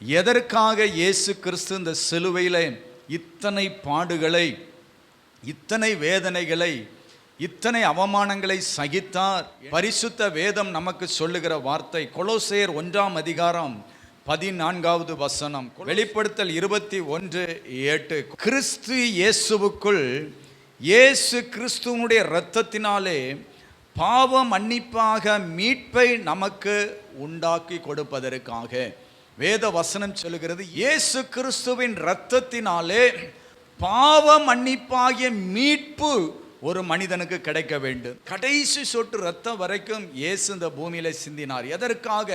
எதற்காக இயேசு கிறிஸ்து இந்த சிலுவையில் இத்தனை பாடுகளை, இத்தனை வேதனைகளை, இத்தனை அவமானங்களை சகித்தார்? பரிசுத்த வேதம் நமக்கு சொல்லுகிற வார்த்தை கொலோசையர் 1:14 வெளிப்படுத்தல் 21:8. கிறிஸ்து இயேசுவுக்குள் இயேசு கிறிஸ்துவனுடைய இரத்தத்தினாலே பாவ மன்னிப்பாக மீட்பை நமக்கு உண்டாக்கி கொடுப்பதற்காக வேத வசனம் சொல்லுகிறது, இயேசு கிறிஸ்துவின் இரத்தத்தினாலே பாவ மன்னிப்பாகிய மீட்பு ஒரு மனிதனுக்கு கிடைக்க வேண்டும். கடைசி சொட்டு ரத்தம் வரைக்கும் இயேசு இந்த பூமியில சிந்தினார். எதற்காக?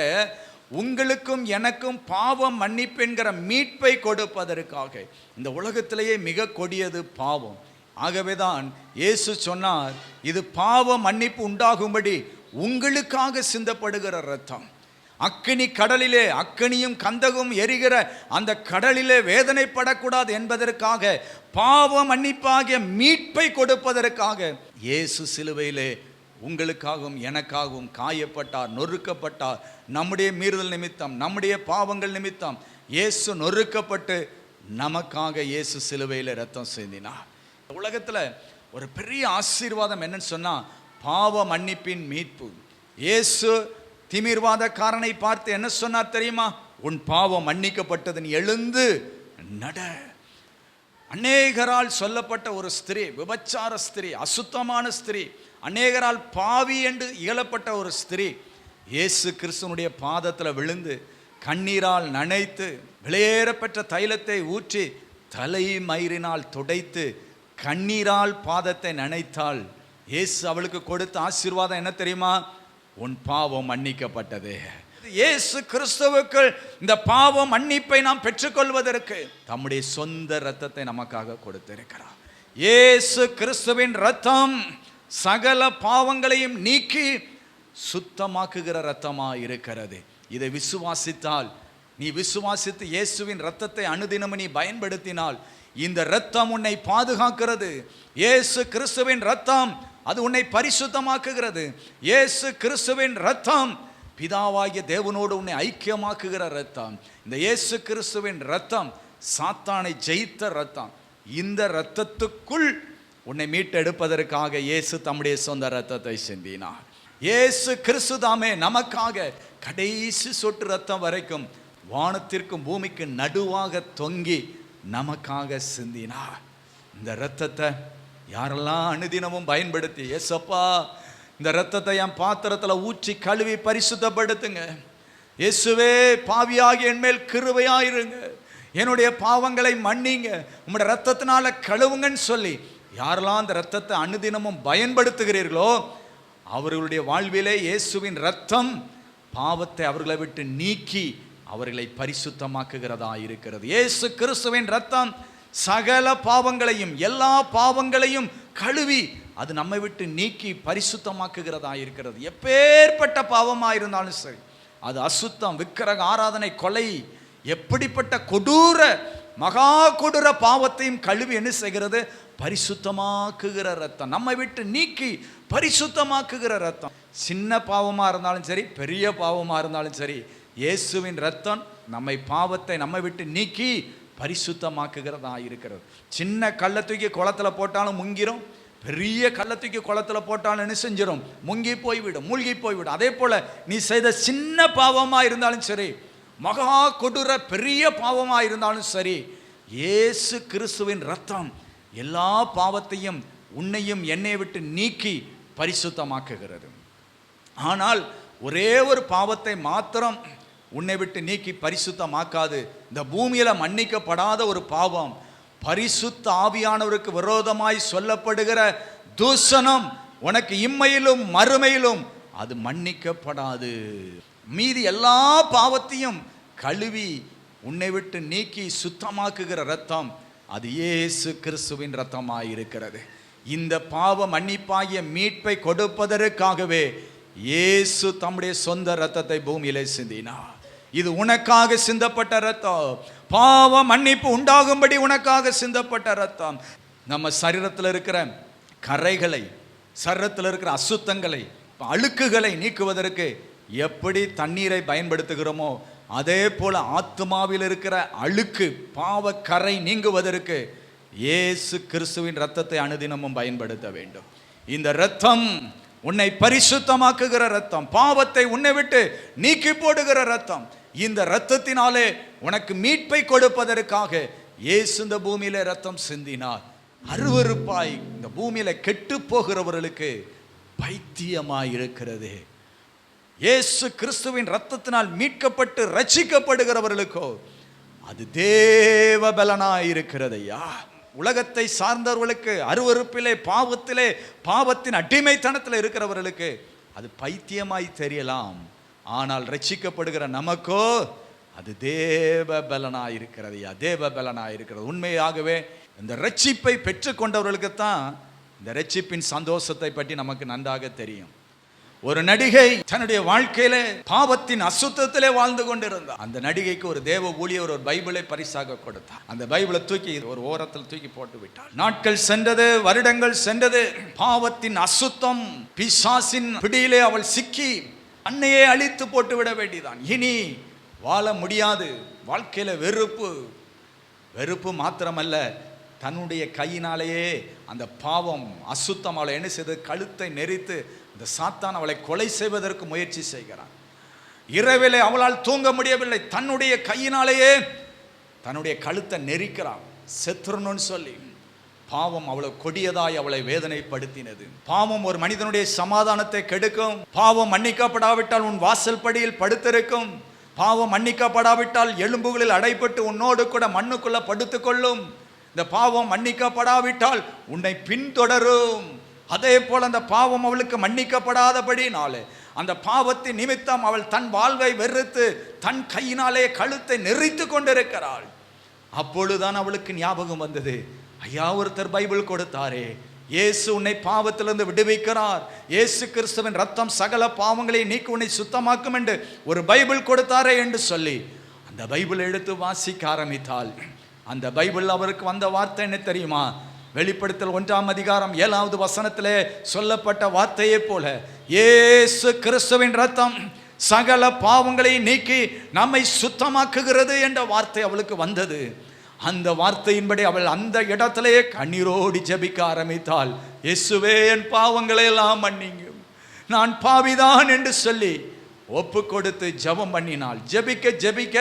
உங்களுக்கும் எனக்கும் பாவ மன்னிப்பு என்கிற மீட்பை கொடுப்பதற்காக. இந்த உலகத்திலேயே மிக கொடியது பாவம். ஆகவேதான் இயேசு சொன்னார், இது பாவ மன்னிப்பு உண்டாகும்படி உங்களுக்காக சிந்தப்படுகிற ரத்தம். அக்கினி கடலிலே, அக்கினியும் கந்தகும் எரிகிற அந்த கடலிலே வேதனைப்படக்கூடாது என்பதற்காக, பாவ மன்னிப்பாகிய மீட்பை கொடுப்பதற்காக இயேசு சிலுவையிலே உங்களுக்காகவும் எனக்காகவும் காயப்பட்டார், நொறுக்கப்பட்டார். நம்முடைய மீறுதல் நிமித்தம், நம்முடைய பாவங்கள் நிமித்தம் இயேசு நொறுக்கப்பட்டு நமக்காக இயேசு சிலுவையில் ரத்தம் சிந்தினார். உலகத்தில் ஒரு பெரிய ஆசீர்வாதம் என்னன்னு சொன்னா, பாவ மன்னிப்பின் மீட்பு. இயேசு திமிர்வாதக்காரனை பார்த்து என்ன சொன்னார் தெரியுமா? உன் பாவம் மன்னிக்கப்பட்டது, நீ எழுந்து நட. அநேகரால் சொல்லப்பட்ட ஒரு ஸ்திரீ, விபச்சார ஸ்திரீ, அசுத்தமான ஸ்திரீ, அநேகரால் பாவி என்று இயலப்பட்ட ஒரு ஸ்திரீ இயேசு கிறிஸ்துவனுடைய பாதத்தில் விழுந்து கண்ணீரால் நனைத்து விலையேறப்பெற்ற தைலத்தை ஊற்றி தலை மயிரினால் துடைத்து கண்ணீரால் பாதத்தை நனைத்தாள். இயேசு அவளுக்கு கொடுத்த ஆசீர்வாதம் என்ன தெரியுமா? உன் பாவம் மன்னிக்கப்பட்டது. இயேசு கிறிஸ்துவுக்கு இந்த பாவ மன்னிப்பை நாம் பெற்றுக்கொள்வதற்கு தம்முடைய சொந்த இரத்தத்தை நமக்காக கொடுத்திருக்கிறார். இயேசு கிறிஸ்துவின் இரத்தம் சகல பாவங்களையும் நீக்கி சுத்தமாக்குகிற இரத்தமாக இருக்கிறது. இதை விசுவாசித்தால், நீ விசுவாசித்து இயேசுவின் இரத்தத்தை அனுதினம் நீ பயன்படுத்தினால் இந்த இரத்தம் உன்னை பாதுகாக்கிறது. இயேசு கிறிஸ்துவின் இரத்தம் அது உன்னை பரிசுத்தமாக்குகிறது. இயேசு கிறிஸ்துவின் இரத்தம் பிதாவாகிய தேவனோடு உன்னை ஐக்கியமாக்குகிற இரத்தம். இந்த இயேசு கிறிஸ்துவின் இரத்தம் சாத்தானை ஜெயித்த இரத்தம். இந்த இரத்தத்துக்குள் உன்னை மீட்டெடுப்பதற்காக இயேசு தம்முடைய சொந்த இரத்தத்தை சிந்தினார். இயேசு கிறிஸ்து தாமே நமக்காக கடைசி சொட்டு இரத்தம் வரைக்கும் வானத்திற்கும் பூமிக்கு நடுவாக தொங்கி நமக்காக சிந்தினார். இந்த இரத்தத்தை யாரெல்லாம் அனுதினமும் பயன்படுத்தி, ஏசப்பா இந்த இரத்தத்தை என் பாத்திரத்தில் ஊற்றி கழுவி பரிசுத்தப்படுத்துங்க, இயேசுவே பாவியாகி என் மேல் கிருபையாயிருங்க, என்னுடைய பாவங்களை மன்னிங்க, உம்முடைய இரத்தத்தினால கழுவுங்கன்னு சொல்லி யாரெல்லாம் அந்த இரத்தத்தை அனுதினமும் பயன்படுத்துகிறீர்களோ அவர்களுடைய வாழ்விலே இயேசுவின் இரத்தம் பாவத்தை அவர்களை விட்டு நீக்கி அவர்களை பரிசுத்தமாக்குகிறதா இருக்கிறது. இயேசு கிறிஸ்துவின் இரத்தம் சகல பாவங்களையும், எல்லா பாவங்களையும் கழுவி அது நம்மை விட்டு நீக்கி பரிசுத்தமாக்குகிறதா இருக்கிறது. எப்பேற்பட்ட பாவமாக இருந்தாலும் சரி, அது அசுத்தம், விக்கிரக ஆராதனை, கொலை, எப்படிப்பட்ட கொடூர மகா கொடூர பாவத்தையும் கழுவி என்ன செய்கிறது? பரிசுத்தமாக்குகிற ரத்தம், நம்மை விட்டு நீக்கி பரிசுத்தமாக்குகிற ரத்தம். சின்ன பாவமாக இருந்தாலும் சரி, பெரிய பாவமாக இருந்தாலும் சரி, இயேசுவின் ரத்தம் நம்மை பாவத்தை நம்மை விட்டு நீக்கி பரிசுத்தமாக்குகிறதா இருக்கிறது. சின்ன கல்லை தூக்கி குளத்தில் போட்டாலும் முங்கிரும், பெரிய கல்லை தூக்கி குளத்தில் போட்டாலும் என்ன செஞ்சிடும்? முங்கி போய்விடும், மூழ்கி போய்விடும். அதே போல் நீ செய்த சின்ன பாவமாக இருந்தாலும் சரி, மகா கொடூர பெரிய பாவமாக இருந்தாலும் சரி, இயேசு கிறிஸ்துவின் ரத்தம் எல்லா பாவத்தையும் உன்னையும் என்னை விட்டு நீக்கி பரிசுத்தமாக்குகிறது. ஆனால் ஒரே ஒரு பாவத்தை மாத்திரம் உன்னை விட்டு நீக்கி பரிசுத்தமாக்காது. இந்த பூமியில் மன்னிக்கப்படாத ஒரு பாவம், பரிசுத்த ஆவியானவருக்கு விரோதமாய் சொல்லப்படுகிற தூஷணம் உனக்கு இம்மையிலும் மறுமையிலும் அது மன்னிக்கப்படாது. மீதி எல்லா பாவத்தையும் கழுவி உன்னை விட்டு நீக்கி சுத்தமாக்குகிற ரத்தம் அது இயேசு கிறிஸ்துவின் ரத்தமாய் இருக்கிறது. இந்த பாவ மன்னிப்பாகிய மீட்பை கொடுப்பதற்காகவே இயேசு தம்முடைய சொந்த ரத்தத்தை பூமியிலே சிந்தினார். இது உனக்காக சிந்தப்பட்ட ரத்தம், பாவ மன்னிப்பு உண்டாகும்படி உனக்காக சிந்தப்பட்ட ரத்தம். நம்ம சரீரத்தில் இருக்கிற கரைகளை, சரீரத்தில் இருக்கிற அசுத்தங்களை, அழுக்குகளை நீக்குவதற்கு எப்படி தண்ணீரை பயன்படுத்துகிறோமோ அதே போல ஆத்துமாவில் இருக்கிற அழுக்கு பாவ கரை நீங்குவதற்கு இயேசு கிறிஸ்துவின் இரத்தத்தை அனுதினமும் பயன்படுத்த வேண்டும். இந்த இரத்தம் உன்னை பரிசுத்தமாக்குகிற இரத்தம், பாவத்தை உன்னை விட்டு நீக்கி போடுகிற இரத்தம். இந்த இரத்தத்தினாலே உனக்கு மீட்பை கொடுப்பதற்காக இயேசு இந்த பூமியில இரத்தம் சிந்தினார். அருவருப்பாய் இந்த பூமியில கெட்டு போகிறவர்களுக்கு பைத்தியமாய் இருக்கிறது. இயேசு கிறிஸ்துவின் இரத்தத்தினால் மீட்கப்பட்டு ரட்சிக்கப்படுகிறவர்களுக்கோ அது தேவ பலனாய் இருக்கிறது. ஐயா, உலகத்தை சார்ந்தவர்களுக்கு, அருவருப்பிலே, பாவத்திலே, பாவத்தின் அடிமைத்தனத்தில் இருக்கிறவர்களுக்கு அது பைத்தியமாய் தெரியலாம். ஆனால் ரட்சிக்கப்படுகிற நமக்கோ அது தேவ பலனாய் இருக்கிறது. தேவ பலனாய் இருக்கிறது. உண்மையாகவே இந்த ரட்சிப்பை பெற்றுக்கொண்டவர்களுக்குத்தான் இந்த ரட்சிப்பின் சந்தோஷத்தை பற்றி நமக்கு நன்றாக தெரியும். ஒரு நடிகை தன்னுடைய வாழ்க்கையில பாவத்தின் அசுத்தத்திலே வாழ்ந்து கொண்டிருந்தார். அந்த நடிகைக்கு ஒரு தேவ ஊழியர் ஒரு பைபிளை பரிசாக கொடுத்தார். அந்த பைபிளை தூக்கி ஒரு ஓரத்தில் தூக்கி போட்டு விட்டார். நாட்கள் சென்றது, வருடங்கள் சென்றது. பாவத்தின் அசுத்தம், பிசாசின் பிடியிலே அவள் சிக்கி அன்னையே அழித்து போட்டு விட வேண்டியதான். இனி வாழ முடியாது. வாழ்க்கையில வெறுப்பு மாத்திரமல்ல, தன்னுடைய கையினாலேயே அந்த பாவம் அசுத்தம் அவளை என்ன செய்து கழுத்தை நெரித்து இந்த சாத்தான் அவளை கொலை செய்வதற்கு முயற்சி செய்கிறான். இரவிலே அவளால் தூங்க முடியவில்லை. தன்னுடைய கையினாலேயே தன்னுடைய கழுத்தை நெரிக்கிறான் செத்துறணும்னு சொல்லி. பாவம் அவ்வளவு கொடியதாய் அவளை வேதனைப்படுத்தினது. பாவம் ஒரு மனிதனுடைய சமாதானத்தை கெடுக்கும். பாவம் மன்னிக்கப்படாவிட்டால் உன் வாசல் படியில் படுத்திருக்கும். பாவம் மன்னிக்கப்படாவிட்டால் எலும்புகளில் அடைபட்டு உன்னோடு கூட மண்ணுக்குள்ள படுத்துக்கொள்ளும். இந்த பாவம் மன்னிக்கப்படாவிட்டால் உன்னை பின்தொடரும். அதே போல அந்த பாவம் அவளுக்கு மன்னிக்கப்படாதபடினாலே அந்த பாவத்தின் நிமித்தம் அவள் தன் வாழ்வை வெறுத்து தன் கையினாலே கழுத்தை நெரித்து கொண்டிருக்கிறாள். அப்பொழுதுதான் அவளுக்கு ஞாபகம் வந்தது, ஐயா, ஒருத்தர் பைபிள் கொடுத்தாரே, இயேசு உன்னை பாவத்திலிருந்து விடுவிக்கிறார், இயேசு கிறிஸ்துவின் ரத்தம் சகல பாவங்களை நீக்கி உன்னை சுத்தமாக்கும் என்று ஒரு பைபிள் கொடுத்தாரே என்று சொல்லி அந்த பைபிள் எடுத்து வாசிக்க ஆரம்பித்தாள். அந்த பைபிள் அவருக்கு வந்த வார்த்தை என்ன தெரியுமா? வெளிப்படுத்தல் 1:7 சொல்லப்பட்ட வார்த்தையை போல இயேசு கிறிஸ்துவின் ரத்தம் சகல பாவங்களை நீக்கி நம்மை சுத்தமாக்குகிறது என்ற வார்த்தை அவளுக்கு வந்தது. அந்த வார்த்தையின்படி அவள் அந்த இடத்திலேயே கண்ணீரோடி ஜெபிக்க ஆரம்பித்தாள். இயேசுவே, என் பாவங்களை எல்லாம் மன்னிங்க, நான் பாவிதான் என்று சொல்லி ஒப்பு கொடுத்து ஜெபம் பண்ணினாள். ஜெபிக்க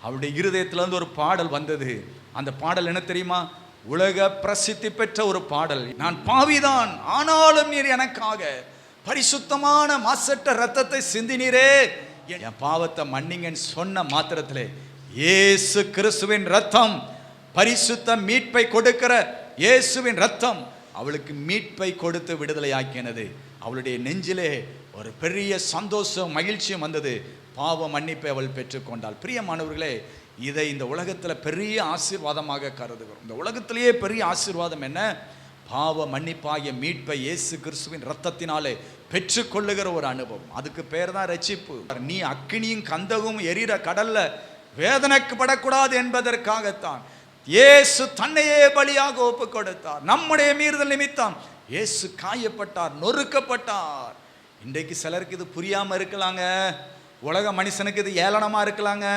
அவளுடைய இருதயத்திலிருந்து ஒரு பாடல் வந்தது. அந்த பாடல் என்ன தெரியுமா? உலக பிரசித்தி பெற்ற ஒரு பாடல். நான் பாவிதான், ஆனாலும் நீர் எனக்காக பரிசுத்தமான மாசற்ற ரத்தத்தை சிந்தினீரே, என் பாவத்தை மன்னிங்கன்னு சொன்ன மாத்திரத்திலே இயேசு கிறிஸ்துவின் ரத்தம், பரிசுத்த மீட்பை கொடுக்கிற இயேசுவின் ரத்தம் அவளுக்கு மீட்பை கொடுத்து விடுதலை ஆக்கினது. அவளுடைய நெஞ்சிலே ஒரு பெரிய சந்தோஷம், மகிழ்ச்சியும் வந்தது. பாவ மன்னிப்பை அவள் பெற்றுக்கொண்டாள். பிரியமானவர்களே, இதை இந்த உலகத்தில் பெரிய ஆசீர்வாதமாக கருதுகிறோம். இந்த உலகத்திலேயே பெரிய ஆசீர்வாதம் என்ன? பாவ மன்னிப்பாகிய மீட்பை இயேசு கிறிஸ்துவின் ரத்தத்தினாலே பெற்றுக்கொள்ளுகிற ஒரு அனுபவம். அதுக்கு பேர் தான் ரட்சிப்பு. நீ அக்கினியும் கந்தகும் எரிகிற கடல்ல வேதனைக்கு படக்கூடாது என்பதற்காகத்தான் இயேசு தன்னையே பலியாக ஒப்பு கொடுத்தார். நம்முடைய மீறுதல் நிமித்தம் இயேசு காயப்பட்டார், நொறுக்கப்பட்டார். இன்றைக்கு சிலருக்கு இது புரியாம இருக்கலாங்க. உலக மனுஷனுக்கு இது ஏளனமா இருக்கலாங்க.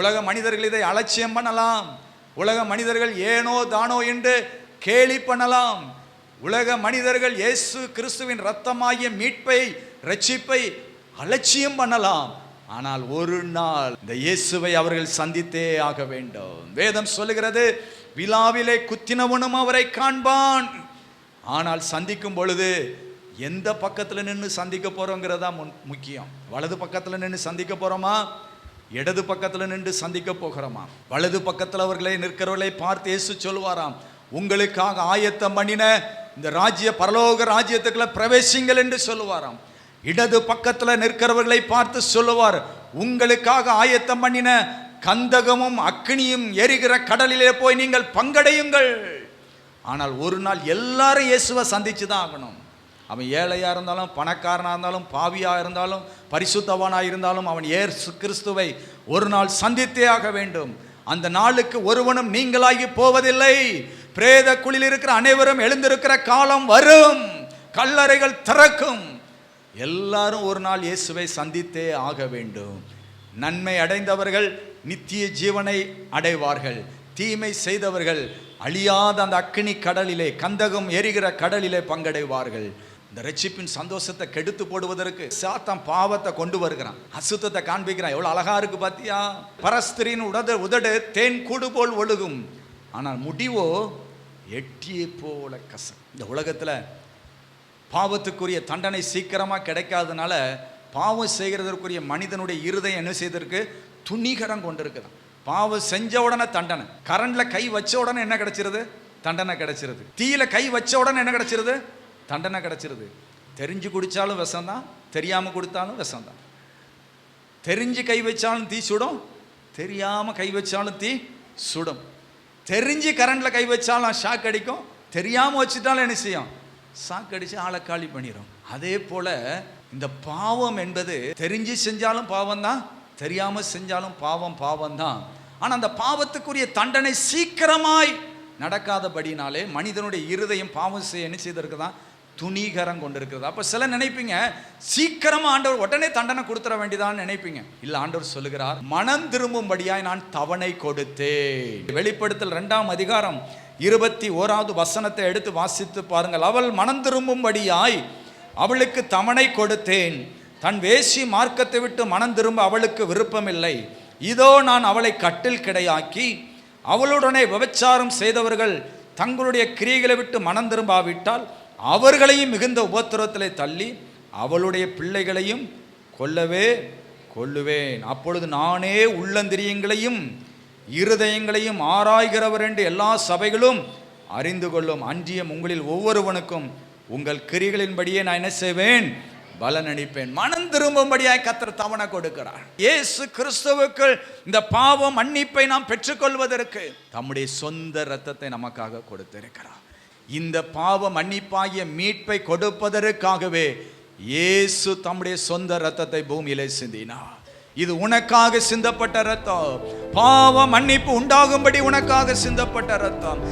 உலக மனிதர்கள் இதை அலட்சியம் பண்ணலாம். உலக மனிதர்கள் ஏனோ தானோ என்று கேலி பண்ணலாம். உலக மனிதர்கள் இயேசு கிறிஸ்துவின் இரத்தமாகிய மீட்பை, ரட்சிப்பை அலட்சியம் பண்ணலாம். ஆனால் ஒரு நாள் இந்த இயேசுவை அவர்கள் சந்தித்தே ஆக வேண்டும். வேதம் சொல்லுகிறது, விழாவிலே குத்தினவனும் அவரை காண்பான். ஆனால் சந்திக்கும் பொழுது எந்த பக்கத்தில் நின்று சந்திக்க போறோங்கிறதா முக்கியம். வலது பக்கத்தில் நின்று சந்திக்க போறோமா, இடது பக்கத்தில் நின்று சந்திக்க போகிறோமா? வலது பக்கத்தில் அவர்களை நிற்கிறவர்களை பார்த்து இயேசு சொல்லுவாராம், உங்களுக்காக ஆயத்தம் பண்ணின இந்த ராஜ்ய பரலோக ராஜ்யத்துக்குள்ள பிரவேசிங்கள் என்று சொல்லுவாராம். இடது பக்கத்தில் நிற்கிறவர்களை பார்த்து சொல்லுவார், உங்களுக்காக ஆயத்தம் பண்ணின கந்தகமும் அக்னியும் எரிகிற கடலிலே போய் நீங்கள் பங்கடையுங்கள். ஆனால் ஒரு நாள் எல்லாரும் இயேசுவை சந்திச்சு தான் ஆகணும். அவன் ஏழையாக இருந்தாலும், பணக்காரனாக இருந்தாலும், பாவியாக இருந்தாலும், பரிசுத்தவானாக இருந்தாலும், அவன் இயேசு கிறிஸ்துவை ஒரு நாள் சந்தித்தே ஆக வேண்டும். அந்த நாளுக்கு ஒருவனும் நீங்களாகி போவதில்லை. பிரேத குழியில் இருக்கிற அனைவரும் எழுந்திருக்கிற காலம் வரும். கல்லறைகள் திறக்கும். எல்லாரும் ஒரு நாள் இயேசுவை சந்தித்தே ஆக வேண்டும். நன்மை அடைந்தவர்கள் நித்திய ஜீவனை அடைவார்கள், தீமை செய்தவர்கள் அழியாத அந்த அக்கினி கடலிலே, கந்தகம் எரிகிற கடலிலே பங்கடைவார்கள். இந்த ரட்சிப்பின் சந்தோஷத்தை கெடுத்து போடுவதற்கு சாத்தான் பாவத்தை கொண்டு வருகிறான், அசுத்தத்தை காண்பிக்கிறான். எவ்வளவு அழகா இருக்கு பாத்தியா? பரஸ்திரின் உதடு தேன் கூடு போல் ஒழுகும், ஆனால் முடிவோ எட்டியை போல கசம். இந்த உலகத்துல பாவத்துக்குரிய தண்டனை சீக்கிரமா கிடைக்காதனால பாவம் செய்கிறதற்குரிய மனிதனுடைய இருதயம் என்ன செய்திருக்கு? துணிகரம் கொண்டிருக்குதான். பாவம் செஞ்ச உடனே தண்டனை, கரண்ட்ல கை வச்ச உடனே என்ன கிடைச்சிருது? தண்டனை கிடைச்சிருது. தீயில கை வச்ச உடனே என்ன கிடைச்சிருது? தண்டனை கிடைச்சிருது. தெரிஞ்சு குடிச்சாலும் விஷம்தான், தெரியாம கொடுத்தாலும் விஷம்தான். தெரிஞ்சு கை வச்சாலும் தீ சுடும், தெரியாம கை வச்சாலும் தீ சுடும். தெரிஞ்சு கரண்ட்ல கை வச்சாலும் ஷாக் அடிக்கும், தெரியாம வச்சுட்டாலும் என்ன செய்யும்? ஷாக் அடிச்சு ஆளை காலி பண்ணிடும். அதே போல இந்த பாவம் என்பது தெரிஞ்சு செஞ்சாலும் பாவம் தான், தெரியாம செஞ்சாலும் பாவம் தான். ஆனா அந்த பாவத்துக்குரிய தண்டனை சீக்கிரமாய் நடக்காதபடினாலே மனிதனுடைய இருதயம் பாவம் செய்ய என்ன செய்திருக்குதான்? துணிகரம் கொண்டிருக்கிறது. அப்ப சில நினைப்பீங்க சீக்கிரமா ஆண்டவர் உடனே தண்டனை கொடுத்துட வேண்டியதான்னு நினைப்பீங்க. இல்ல, ஆண்டவர் சொல்லுகிறார், மனம் திரும்பும்படியாய் நான் தவணை கொடுத்தேன். வெளிப்படுத்தல் 2ஆம் அதிகாரம் 21வது வசனத்தை எடுத்து வாசித்து பாருங்கள். அவள் மனம் திரும்பும்படியாய் அவளுக்கு தவணை கொடுத்தேன், தன் வேசி மார்க்கத்தை விட்டு மனம் திரும்ப அவளுக்கு விருப்பமில்லை. இதோ நான் அவளை கட்டில் கிடையாக்கி அவளுடனே விபச்சாரம் செய்தவர்கள் தங்களுடைய கிரியைகளை விட்டு மனம் திரும்பாவிட்டால் அவர்களையும் மிகுந்த உபத்திரத்திலே தள்ளி அவளுடைய பிள்ளைகளையும் கொல்லுவேன். அப்பொழுது நானே உள்ளந்திரியங்களையும் இருதயங்களையும் ஆராய்கிறவர் என்று எல்லா சபைகளும் அறிந்து கொள்ளும். அன்றியும் உங்களில் ஒவ்வொருவனுக்கும் உங்கள் கிரிகளின்படியே நான் என்ன செய்வேன்? பலன் அளிப்பேன். மனம் திரும்பும்படியாய் கர்த்தர் தவணை கொடுக்கிறார். இயேசு கிறிஸ்துவுக்குள் இந்த பாவ மன்னிப்பை நாம் பெற்றுக்கொள்வதற்கு தம்முடைய சொந்த இரத்தத்தை நமக்காக கொடுத்திருக்கிறார். இந்த பாவ மன்னிப்பாகிய மீட்பை கொடுப்பதற்காகவே இயேசு தம்முடைய சொந்த இரத்தத்தை பூமியிலே சிந்தினார். இது உனக்காக சிந்தப்பட்ட இரத்தம், பாவ மன்னிப்பு உண்டாகும்படி உனக்காக சிந்தப்பட்ட இரத்தம்.